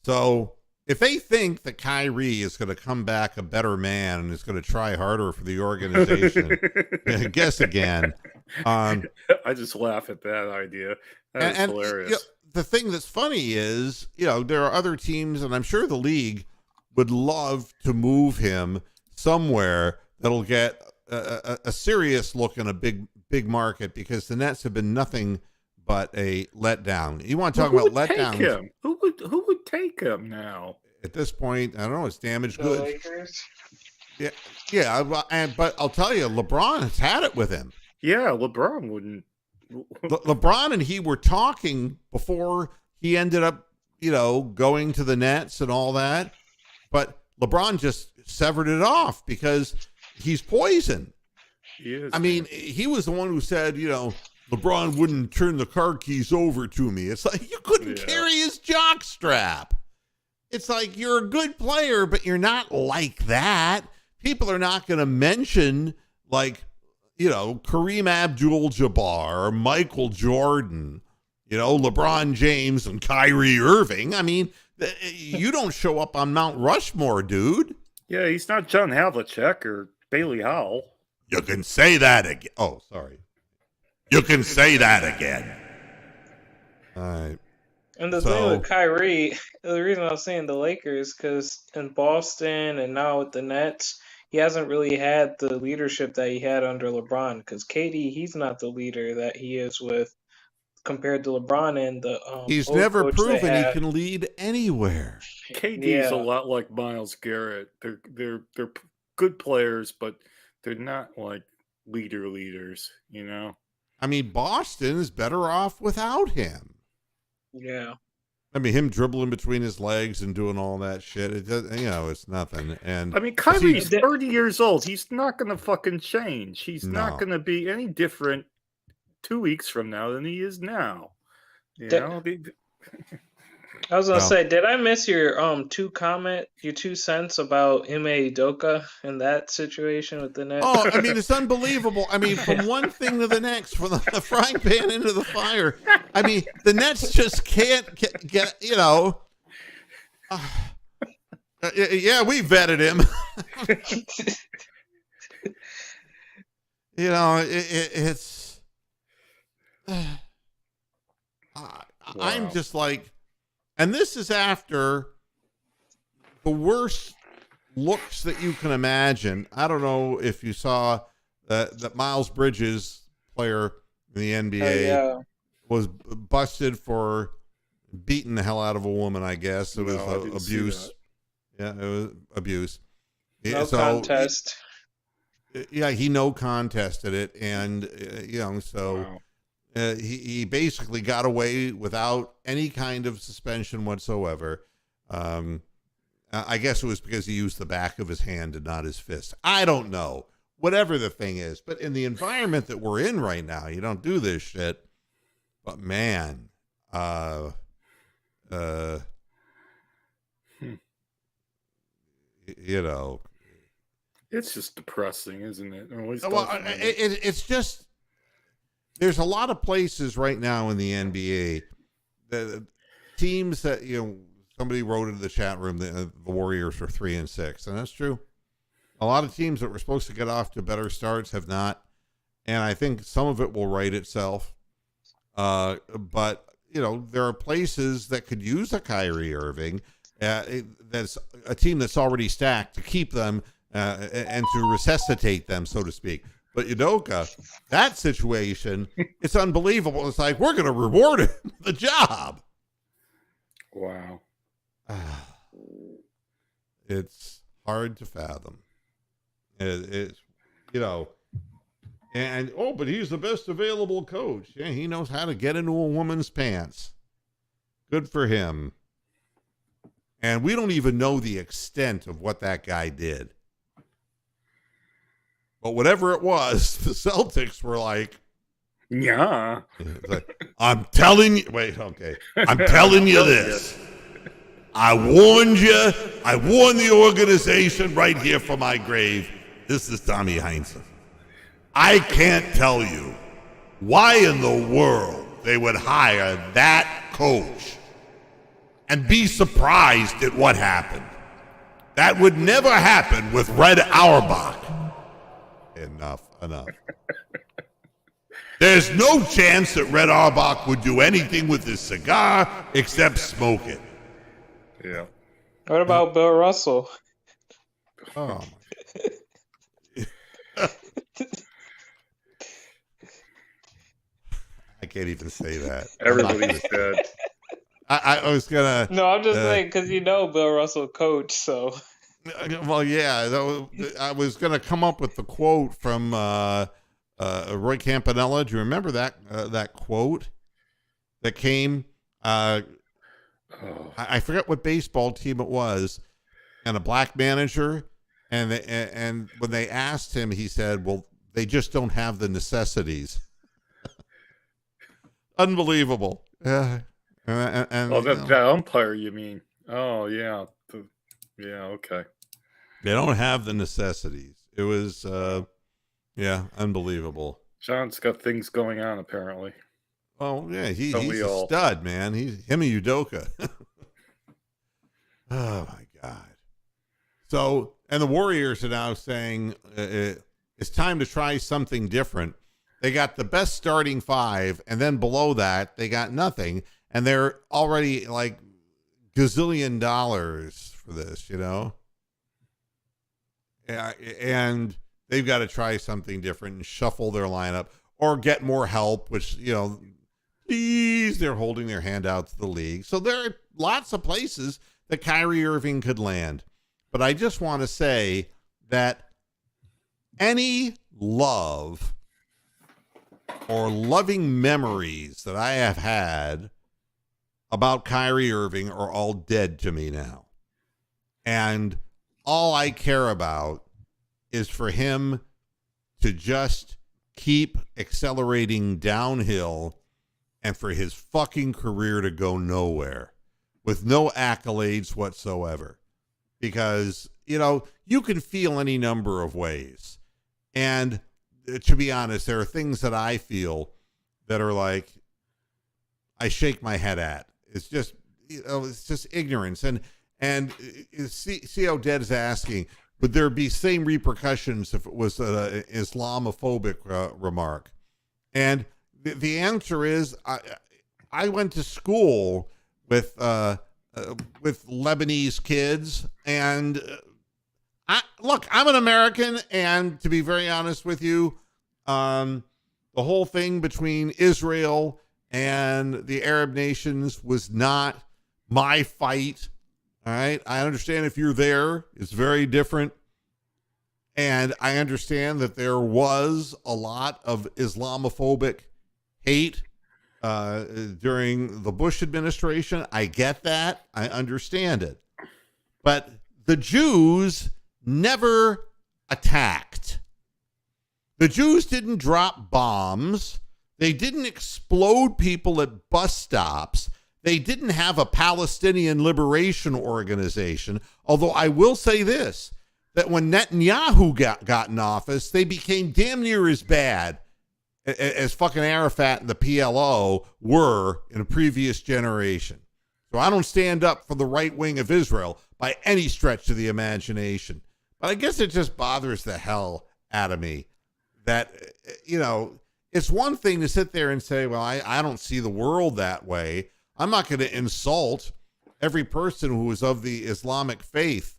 [SPEAKER 1] so if they think that Kyrie is going to come back a better man and is going to try harder for the organization, guess again.
[SPEAKER 2] I just laugh at that idea. That's hilarious.
[SPEAKER 1] The thing that's funny is, there are other teams, and I'm sure the league would love to move him somewhere that'll get a serious look in a big market because the Nets have been nothing but a letdown. You want to talk about letdowns?
[SPEAKER 2] Who would take him now?
[SPEAKER 1] At this point, I don't know. It's damaged goods. Lakers. Yeah. But I'll tell you, LeBron has had it with him.
[SPEAKER 2] Yeah, LeBron wouldn't.
[SPEAKER 1] LeBron and he were talking before he ended up, going to the Nets and all that. But LeBron just severed it off because he's poison.
[SPEAKER 2] He is.
[SPEAKER 1] I mean, he was the one who said, LeBron wouldn't turn the car keys over to me. It's like you couldn't carry his jock strap. It's like you're a good player, but you're not like that. People are not going to mention Kareem Abdul-Jabbar or Michael Jordan, LeBron James and Kyrie Irving. I mean, you don't show up on Mount Rushmore, dude.
[SPEAKER 2] Yeah, he's not John Havlicek or Bailey Howell.
[SPEAKER 1] You can say that again. Oh, sorry. You can say that again. All right.
[SPEAKER 3] And the thing with Kyrie, the reason I was saying the Lakers, because in Boston and now with the Nets, he hasn't really had the leadership that he had under LeBron. Because KD, he's not the leader that he is with compared to LeBron and the.
[SPEAKER 1] He's
[SPEAKER 3] old
[SPEAKER 1] never
[SPEAKER 3] coach
[SPEAKER 1] proven
[SPEAKER 3] they
[SPEAKER 1] he
[SPEAKER 3] had.
[SPEAKER 1] can lead anywhere.
[SPEAKER 2] KD's a
[SPEAKER 3] Yeah.
[SPEAKER 2] lot like Miles Garrett. They're good players, but they're not like leaders.
[SPEAKER 1] I mean, Boston is better off without him.
[SPEAKER 3] Yeah.
[SPEAKER 1] I mean, him dribbling between his legs and doing all that shit. It does, it's nothing. And
[SPEAKER 2] I mean, Kyrie's 30 years old. He's not going to fucking change. He's not going to be any different 2 weeks from now than he is now.
[SPEAKER 3] I was gonna say, did I miss your 2 cents about Ime Udoka in that situation with the Nets?
[SPEAKER 1] Oh, I mean, it's unbelievable. I mean, from one thing to the next, from the frying pan into the fire. I mean, the Nets just can't get yeah, we vetted him. It's. I'm just like, and this is after the worst looks that you can imagine. I don't know if you saw that Miles Bridges, player in the NBA, was busted for beating the hell out of a woman, I guess. It was abuse. Yeah, it was abuse.
[SPEAKER 3] No contest.
[SPEAKER 1] Yeah, he no contested it. And,
[SPEAKER 2] Wow.
[SPEAKER 1] He basically got away without any kind of suspension whatsoever. I guess it was because he used the back of his hand and not his fist. I don't know. Whatever the thing is. But in the environment that we're in right now, you don't do this shit. But man,
[SPEAKER 2] It's just depressing, isn't it?
[SPEAKER 1] It's just, there's a lot of places right now in the NBA, the teams that, somebody wrote into the chat room that the Warriors are 3-6, and that's true. A lot of teams that were supposed to get off to better starts have not, and I think some of it will right itself. But there are places that could use a Kyrie Irving. That's a team that's already stacked to keep them and to resuscitate them, so to speak. But Udoka, that situation, it's unbelievable. It's like, we're going to reward him with the job.
[SPEAKER 2] Wow.
[SPEAKER 1] It's hard to fathom. It's, but he's the best available coach. Yeah, he knows how to get into a woman's pants. Good for him. And we don't even know the extent of what that guy did. But whatever it was, the Celtics were like,
[SPEAKER 2] yeah.
[SPEAKER 1] I'm telling you, I'm telling you this. I warned you. I warned the organization right here from my grave. This is Tommy Heinsohn. I can't tell you why in the world they would hire that coach and be surprised at what happened. That would never happen with Red Auerbach. Enough. There's no chance that Red Auerbach would do anything with his cigar except smoke it.
[SPEAKER 2] Yeah.
[SPEAKER 3] What about Bill Russell?
[SPEAKER 1] Oh, I can't even say that.
[SPEAKER 2] Everybody's dead.
[SPEAKER 1] I was gonna.
[SPEAKER 3] No, I'm just saying because Bill Russell coach, so.
[SPEAKER 1] Well, yeah, I was gonna come up with the quote from Roy Campanella. Do you remember that quote that came? I forget what baseball team it was, and a black manager, and when they asked him, he said, "Well, they just don't have the necessities." Unbelievable. Yeah.
[SPEAKER 2] That umpire, you mean? Oh, yeah. Yeah, okay.
[SPEAKER 1] They don't have the necessities. It was, unbelievable.
[SPEAKER 2] John's got things going on, apparently.
[SPEAKER 1] Oh yeah,
[SPEAKER 2] Don't
[SPEAKER 1] he's
[SPEAKER 2] we
[SPEAKER 1] a
[SPEAKER 2] all?
[SPEAKER 1] stud, man. He's him and Udoka. Oh my God. So, and the Warriors are now saying it's time to try something different. They got the best starting five, and then below that, they got nothing. And they're already like gazillion dollars for this, you know? And they've got to try something different and shuffle their lineup or get more help, which, you know, please, they're holding their hand out to the league. So there are lots of places that Kyrie Irving could land. But I just want to say that any love or loving memories that I have had about Kyrie Irving are all dead to me now. And all I care about is for him to just keep accelerating downhill and for his fucking career to go nowhere with no accolades whatsoever. Because, you know, you can feel any number of ways. And to be honest, there are things that I feel that are like, I shake my head at. It's just, you know, it's just ignorance. And C.O. Dead is asking, would there be same repercussions if it was an Islamophobic remark? And the answer is, I went to school with Lebanese kids, and I'm an American, and to be very honest with you, the whole thing between Israel and the Arab nations was not my fight. All right. I understand if you're there, it's very different. And I understand that there was a lot of Islamophobic hate during the Bush administration. I get that. I understand it. But the Jews never attacked. The Jews didn't drop bombs. They didn't explode people at bus stops. They didn't have a Palestinian Liberation Organization. Although I will say this, that when Netanyahu got in office, they became damn near as bad as fucking Arafat and the PLO were in a previous generation. So I don't stand up for the right wing of Israel by any stretch of the imagination. But I guess it just bothers the hell out of me that, you know, it's one thing to sit there and say, well, I don't see the world that way. I'm not going to insult every person who is of the Islamic faith.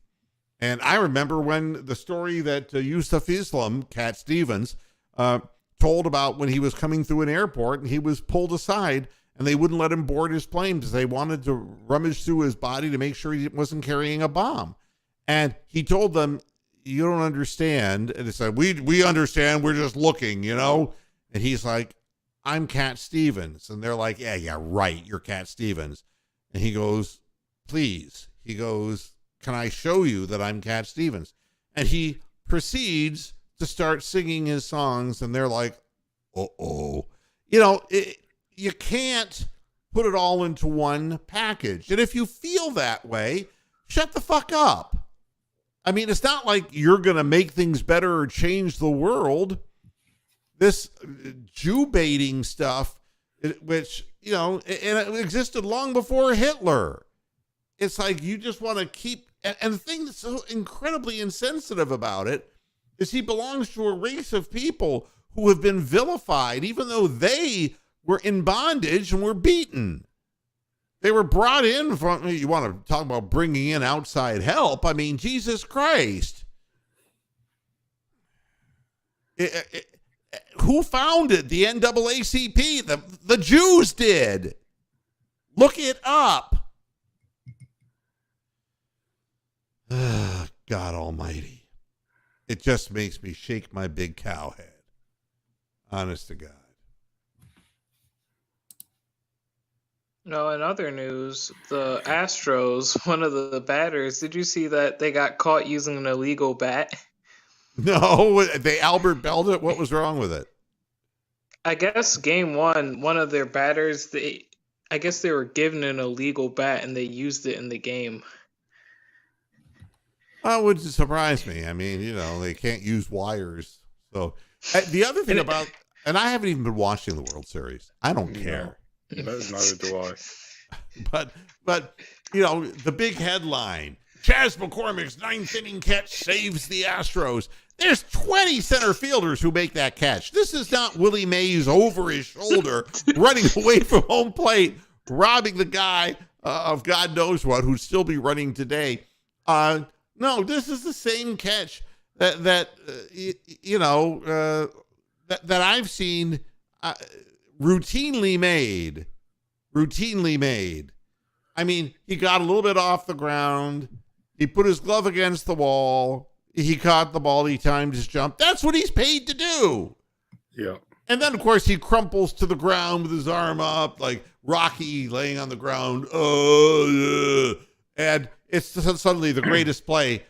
[SPEAKER 1] And I remember when the story that Yusuf Islam, Cat Stevens, told about when he was coming through an airport and he was pulled aside and they wouldn't let him board his plane because they wanted to rummage through his body to make sure he wasn't carrying a bomb. And he told them, you don't understand. And they said, we understand. We're just looking, you know? And he's like, I'm Cat Stevens. And they're like, yeah, right. You're Cat Stevens. And he goes, please. He goes, can I show you that I'm Cat Stevens? And he proceeds to start singing his songs. And they're like, uh-oh. You know, you can't put it all into one package. And if you feel that way, shut the fuck up. I mean, it's not like you're going to make things better or change the world. This Jew baiting stuff, which, you know, and it existed long before Hitler. It's like you just want to keep, and the thing that's so incredibly insensitive about it is he belongs to a race of people who have been vilified, even though they were in bondage and were beaten. They were brought in from, you want to talk about bringing in outside help. I mean, Jesus Christ. Who founded the NAACP? The Jews did. Look it up. God almighty. It just makes me shake my big cow head. Honest to God.
[SPEAKER 3] No, in other news, the Astros, one of the batters, did you see that they got caught using an illegal bat?
[SPEAKER 1] No, they Albert Belled it. What was wrong with it?
[SPEAKER 3] I guess game one of their batters, I guess they were given an illegal bat and they used it in the game.
[SPEAKER 1] That would surprise me. I mean, you know, they can't use wires. So the other thing about and I haven't even been watching the World Series. I don't care.
[SPEAKER 2] Neither do I.
[SPEAKER 1] But you know, the big headline: Chas McCormick's ninth inning catch saves the Astros. There's 20 center fielders who make that catch. This is not Willie Mays over his shoulder running away from home plate, robbing the guy of God knows what, who'd still be running today. No, this is the same catch that I've seen routinely made. I mean, he got a little bit off the ground. He put his glove against the wall. He caught the ball. He timed his jump. That's what he's paid to do. Yeah. And then, of course, he crumples to the ground with his arm up, like Rocky laying on the ground. Oh, yeah. And it's suddenly the greatest play.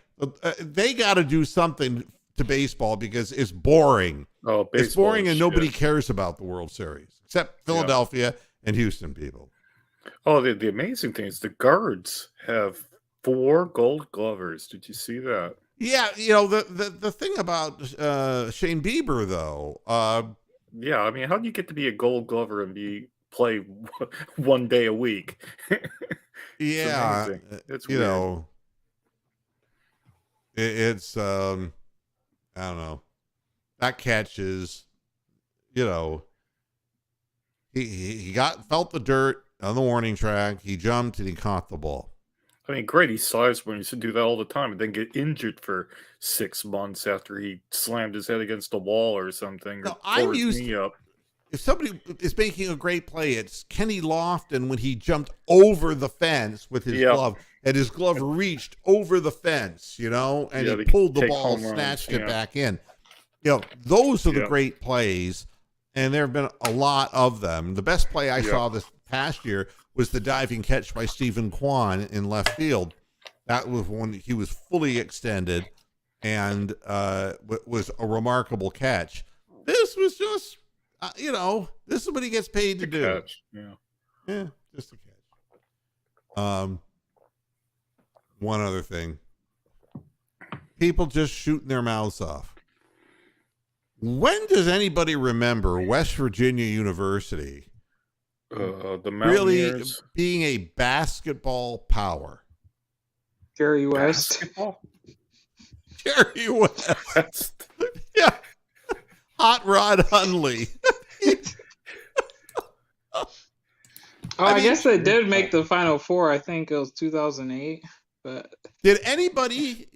[SPEAKER 1] They got to do something to baseball because it's boring. Oh, it's boring, and nobody cares about the World Series except Philadelphia and Houston people.
[SPEAKER 2] Oh, the amazing thing is the guards have 4 Gold Glovers. Did you see that?
[SPEAKER 1] Yeah, you know, the thing about Shane Bieber, though.
[SPEAKER 2] Yeah, I mean, how do you get to be a Gold Glover and play one day a week?
[SPEAKER 1] Yeah, it's weird. Know, it's I don't know. That catch is, you know, he felt the dirt on the warning track. He jumped and he caught the ball.
[SPEAKER 2] I mean, Grady Sizemore used to do that all the time and then get injured for 6 months after he slammed his head against a wall or something.
[SPEAKER 1] No, or his knee up. If somebody is making a great play, it's Kenny Lofton when he jumped over the fence with his glove, and his glove reached over the fence, you know, and he pulled the ball, snatched it back in. You know, those are the great plays, and there have been a lot of them. The best play I saw this past year was the diving catch by Stephen Kwan in left field. That was when he was fully extended and was a remarkable catch. This was just, this is what he gets paid to do.
[SPEAKER 2] Catch.
[SPEAKER 1] Yeah, just a catch. One other thing. People just shooting their mouths off. When does anybody remember West Virginia University
[SPEAKER 2] the
[SPEAKER 1] really being a basketball power?
[SPEAKER 3] Jerry West.
[SPEAKER 1] Jerry West. Yeah. Hot Rod Hundley.
[SPEAKER 3] I guess they did make the Final Four. I think it was 2008. But
[SPEAKER 1] did anybody,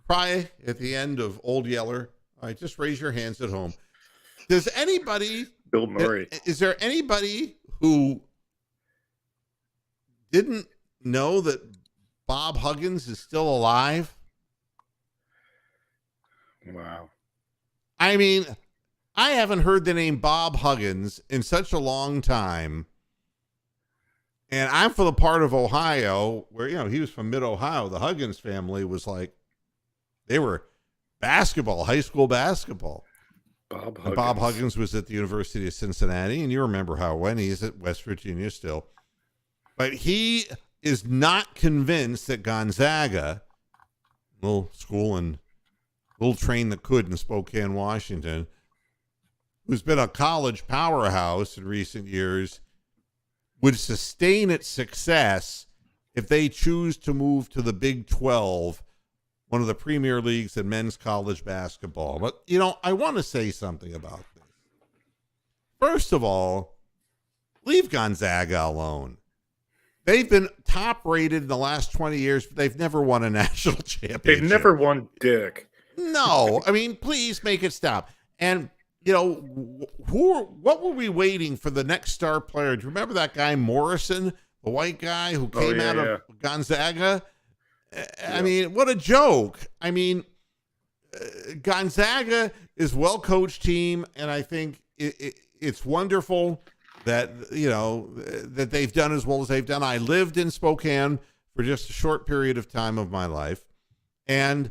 [SPEAKER 1] cry at the end of Old Yeller? All right, just raise your hands at home. Does anybody...
[SPEAKER 2] Bill Murray.
[SPEAKER 1] Is there anybody who didn't know that Bob Huggins is still alive?
[SPEAKER 2] Wow.
[SPEAKER 1] I mean, I haven't heard the name Bob Huggins in such a long time. And I'm from the part of Ohio where, he was from mid-Ohio. The Huggins family was like, they were basketball, high school basketball. Bob Huggins was at the University of Cincinnati, and you remember how it went. He's at West Virginia still. But he is not convinced that Gonzaga, little school and little train that could in Spokane, Washington, who's been a college powerhouse in recent years, would sustain its success if they choose to move to the Big 12, one of the premier leagues in men's college basketball. But, I want to say something about this. First of all, leave Gonzaga alone. They've been top rated in the last 20 years, but they've never won a national championship.
[SPEAKER 2] They've never won dick.
[SPEAKER 1] No, I mean, please make it stop. And, what were we waiting for the next star player? Do you remember that guy Morrison, the white guy who came out of Gonzaga? I mean, what a joke. I mean, Gonzaga is a well-coached team, and I think it's wonderful that, that they've done as well as they've done. I lived in Spokane for just a short period of time of my life, and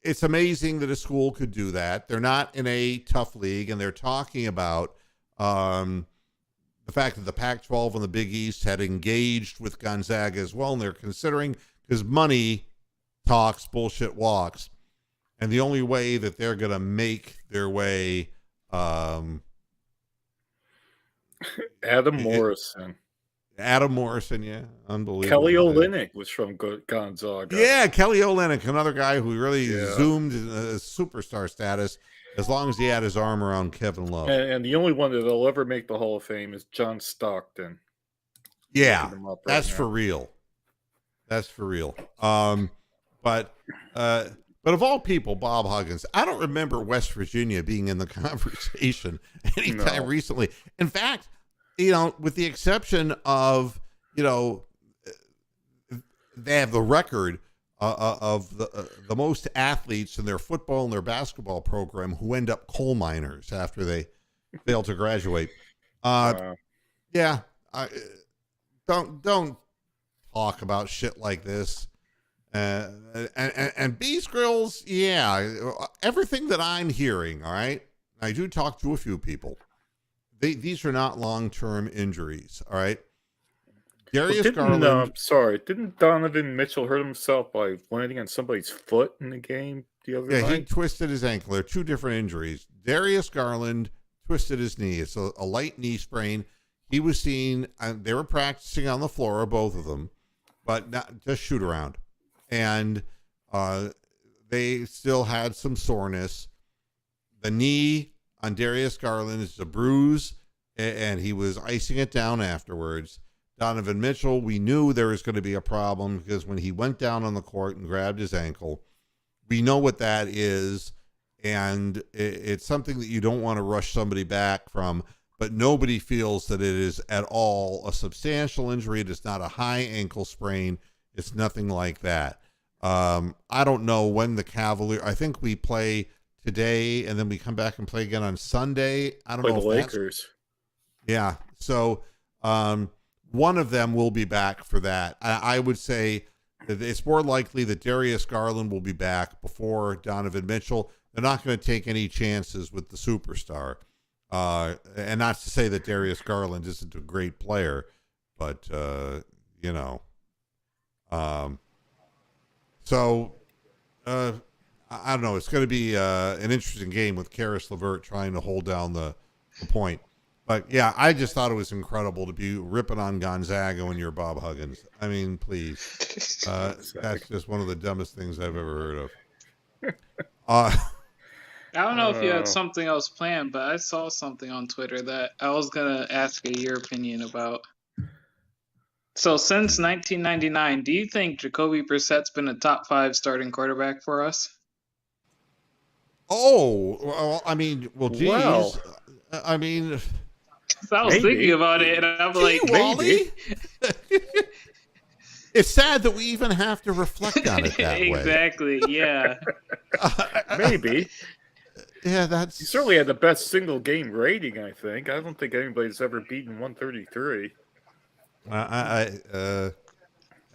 [SPEAKER 1] it's amazing that a school could do that. They're not in a tough league, and they're talking about the fact that the Pac-12 and the Big East had engaged with Gonzaga as well, and they're considering, because money talks, bullshit walks. And the only way that they're going to make their way Um,
[SPEAKER 2] Adam
[SPEAKER 1] it-
[SPEAKER 2] Morrison.
[SPEAKER 1] Adam Morrison, yeah, unbelievable.
[SPEAKER 2] Kelly Olynyk was from Gonzaga.
[SPEAKER 1] Yeah, Kelly Olynyk, another guy who really
[SPEAKER 2] Yeah.
[SPEAKER 1] zoomed in superstar status as long as he had his arm around Kevin Love.
[SPEAKER 2] And the only one that'll ever make the Hall of Fame is John Stockton.
[SPEAKER 1] Yeah,
[SPEAKER 2] Looking him up right
[SPEAKER 1] that's
[SPEAKER 2] now.
[SPEAKER 1] for real. That's for real. But of all people, Bob Huggins, I don't remember West Virginia being in the conversation anytime
[SPEAKER 2] No.
[SPEAKER 1] recently. In fact, with the exception of, they have the record of the most athletes in their football and their basketball program who end up coal miners after they fail to graduate. Yeah, don't talk about shit like this. And Beast Grills, yeah, everything that I'm hearing, all right, I do talk to a few people. These are not long-term injuries, all right? Darius Garland.
[SPEAKER 2] Didn't Donovan Mitchell hurt himself by landing on somebody's foot in the game the other night?
[SPEAKER 1] Yeah, he twisted his ankle. They're two different injuries. Darius Garland twisted his knee. It's a light knee sprain. He was seen, they were practicing on the floor, both of them, but not just shoot around. And they still had some soreness. The knee on Darius Garland is a bruise, and he was icing it down afterwards. Donovan Mitchell, we knew there was going to be a problem because when he went down on the court and grabbed his ankle, we know what that is, and it's something that you don't want to rush somebody back from, but nobody feels that it is at all a substantial injury. It is not a high ankle sprain. It's nothing like that. I don't know when the Cavaliers, I think we play today and then we come back and play again on Sunday. I don't know if
[SPEAKER 2] the Lakers.
[SPEAKER 1] Yeah. So one of them will be back for that. I would say that it's more likely that Darius Garland will be back before Donovan Mitchell. They're not going to take any chances with the superstar. And not to say that Darius Garland isn't a great player, but, so I don't know. It's going to be an interesting game with Karis LeVert trying to hold down the point. But, yeah, I just thought it was incredible to be ripping on Gonzaga when you're Bob Huggins. I mean, please. That's just one of the dumbest things I've ever heard of.
[SPEAKER 3] I don't know if you had something else planned, but I saw something on Twitter that I was going to ask you your opinion about. So since 1999, do you think Jacoby Brissett's been a top 5 starting quarterback for us?
[SPEAKER 1] Oh, well, I mean, geez.
[SPEAKER 2] Well,
[SPEAKER 1] I mean,
[SPEAKER 3] so I was thinking about it, and I'm like,
[SPEAKER 1] Wally? It's sad that we even have to reflect on it that way.
[SPEAKER 3] Exactly, yeah.
[SPEAKER 2] maybe.
[SPEAKER 1] Yeah, that's...
[SPEAKER 2] He certainly had the best single game rating, I think. I don't think anybody's ever beaten 133.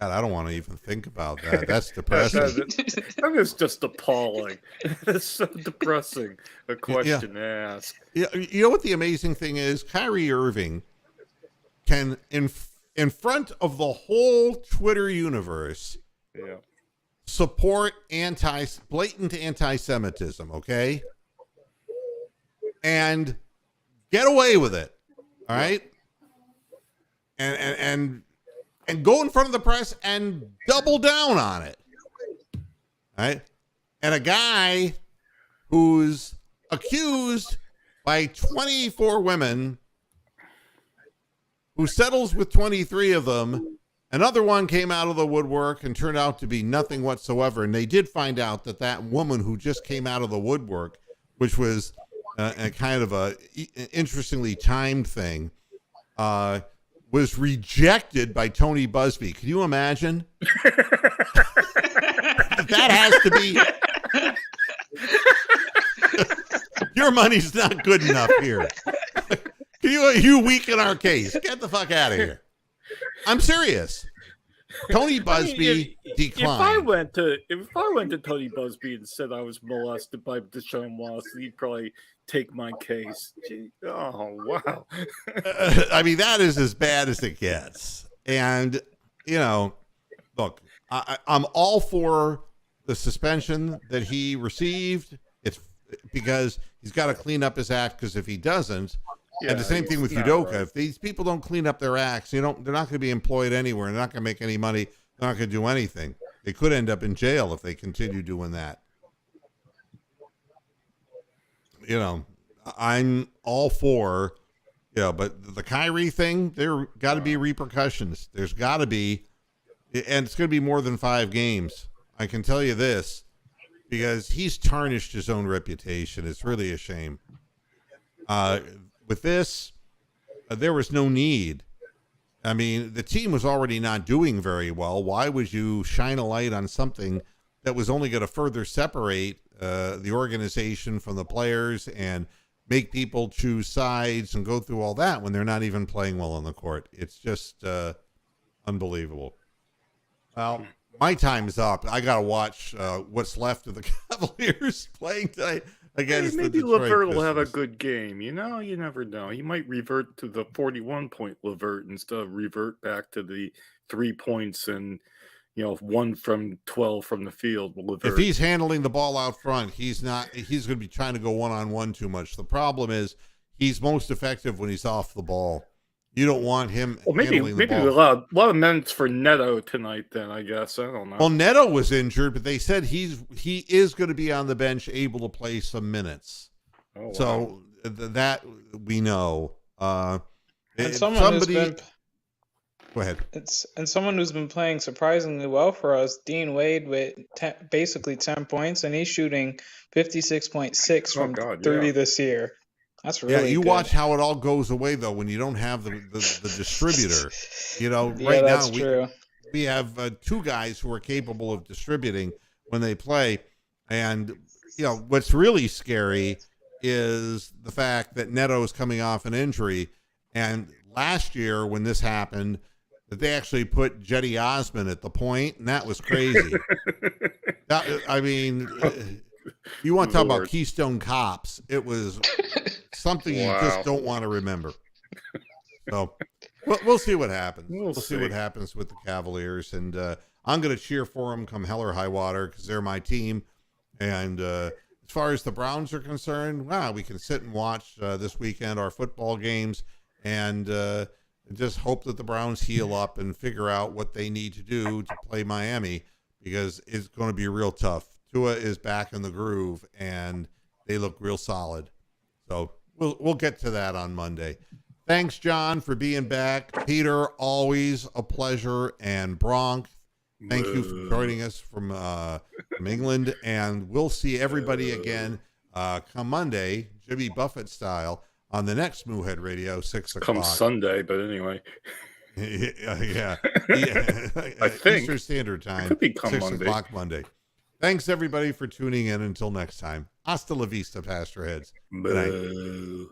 [SPEAKER 1] God, I don't want to even think about that. That's depressing.
[SPEAKER 2] That is just appalling. That's so depressing a question to ask.
[SPEAKER 1] Yeah, you know what the amazing thing is? Kyrie Irving can, in front of the whole Twitter universe, support blatant anti-Semitism, okay? And get away with it, all right? And go in front of the press and double down on it, right? And a guy who's accused by 24 women, who settles with 23 of them, another one came out of the woodwork and turned out to be nothing whatsoever. And they did find out that woman who just came out of the woodwork, which was a kind of an interestingly timed thing, was rejected by Tony Busby. Can you imagine? That has to be... Your money's not good enough here. You weaken our case. Get the fuck out of here. I'm serious. Tony Busby declined.
[SPEAKER 2] If I went to Tony Busby and said I was molested by Deshaun Watson, he'd probably take my case. Gee, oh, wow.
[SPEAKER 1] I mean, that is as bad as it gets. And, look, I'm all for the suspension that he received. It's because he's got to clean up his act. Because if he doesn't, and the same thing with
[SPEAKER 2] he's not
[SPEAKER 1] Udoka,
[SPEAKER 2] right.
[SPEAKER 1] if these people don't clean up their acts, they're not going to be employed anywhere. They're not going to make any money. They're not going to do anything. They could end up in jail if they continue doing that. You know, I'm all for, but the Kyrie thing, there got to be repercussions. There's got to be, and it's going to be more than 5 games. I can tell you this, because he's tarnished his own reputation. It's really a shame. With this, there was no need. I mean, the team was already not doing very well. Why would you shine a light on something that was only going to further separate the organization from the players and make people choose sides and go through all that when they're not even playing well on the court? It's just unbelievable. Well, my time's up. I got to watch what's left of the Cavaliers playing tonight against
[SPEAKER 2] maybe
[SPEAKER 1] the Detroit
[SPEAKER 2] LeVert will have a
[SPEAKER 1] Pistons.
[SPEAKER 2] good game. You never know. He might revert to the 41-point LeVert instead of revert back to the 3 points and 1 from 12 from the field. LeVert.
[SPEAKER 1] If he's handling the ball out front, he's going to be trying to go one-on-one too much. The problem is he's most effective when he's off the ball. You don't want him handling the ball.
[SPEAKER 2] A lot of minutes for Neto tonight then, I guess. I don't know.
[SPEAKER 1] Well, Neto was injured, but they said he is going to be on the bench, able to play some minutes.
[SPEAKER 2] Oh, wow.
[SPEAKER 1] So that we know.
[SPEAKER 3] And
[SPEAKER 1] Go ahead.
[SPEAKER 3] And someone who's been playing surprisingly well for us, Dean Wade, with basically 10 points, and he's shooting 56.6 from 30 this year. That's really
[SPEAKER 1] you
[SPEAKER 3] good.
[SPEAKER 1] watch how it all goes away though when you don't have the distributor. Right
[SPEAKER 3] that's
[SPEAKER 1] now
[SPEAKER 3] true.
[SPEAKER 1] we have 2 guys who are capable of distributing when they play, and what's really scary is the fact that Neto's coming off an injury, and last year when this happened, that they actually put Jetty Osman at the point, and that was crazy. You want to talk about Keystone Cops? It was something you just don't want to remember. So we'll see what happens. We'll see what happens with the Cavaliers, and I'm going to cheer for them come hell or high water because they're my team. And as far as the Browns are concerned, we can sit and watch this weekend our football games and just hope that the Browns heal up and figure out what they need to do to play Miami, because it's going to be real tough. Tua is back in the groove, and they look real solid. So we'll get to that on Monday. Thanks, John, for being back. Peter, always a pleasure. And Bronk, thank you for joining us from England. And we'll see everybody again come Monday, Jimmy Buffett style, on the next Moohead Radio, 6 o'clock.
[SPEAKER 2] Come Sunday, but anyway.
[SPEAKER 1] yeah.
[SPEAKER 2] I think.
[SPEAKER 1] Eastern Standard Time,
[SPEAKER 2] Could be come
[SPEAKER 1] 6
[SPEAKER 2] Monday.
[SPEAKER 1] o'clock Monday. Thanks, everybody, for tuning in. Until next time. Hasta la vista, Pastor Heads. Good night.
[SPEAKER 2] Boo.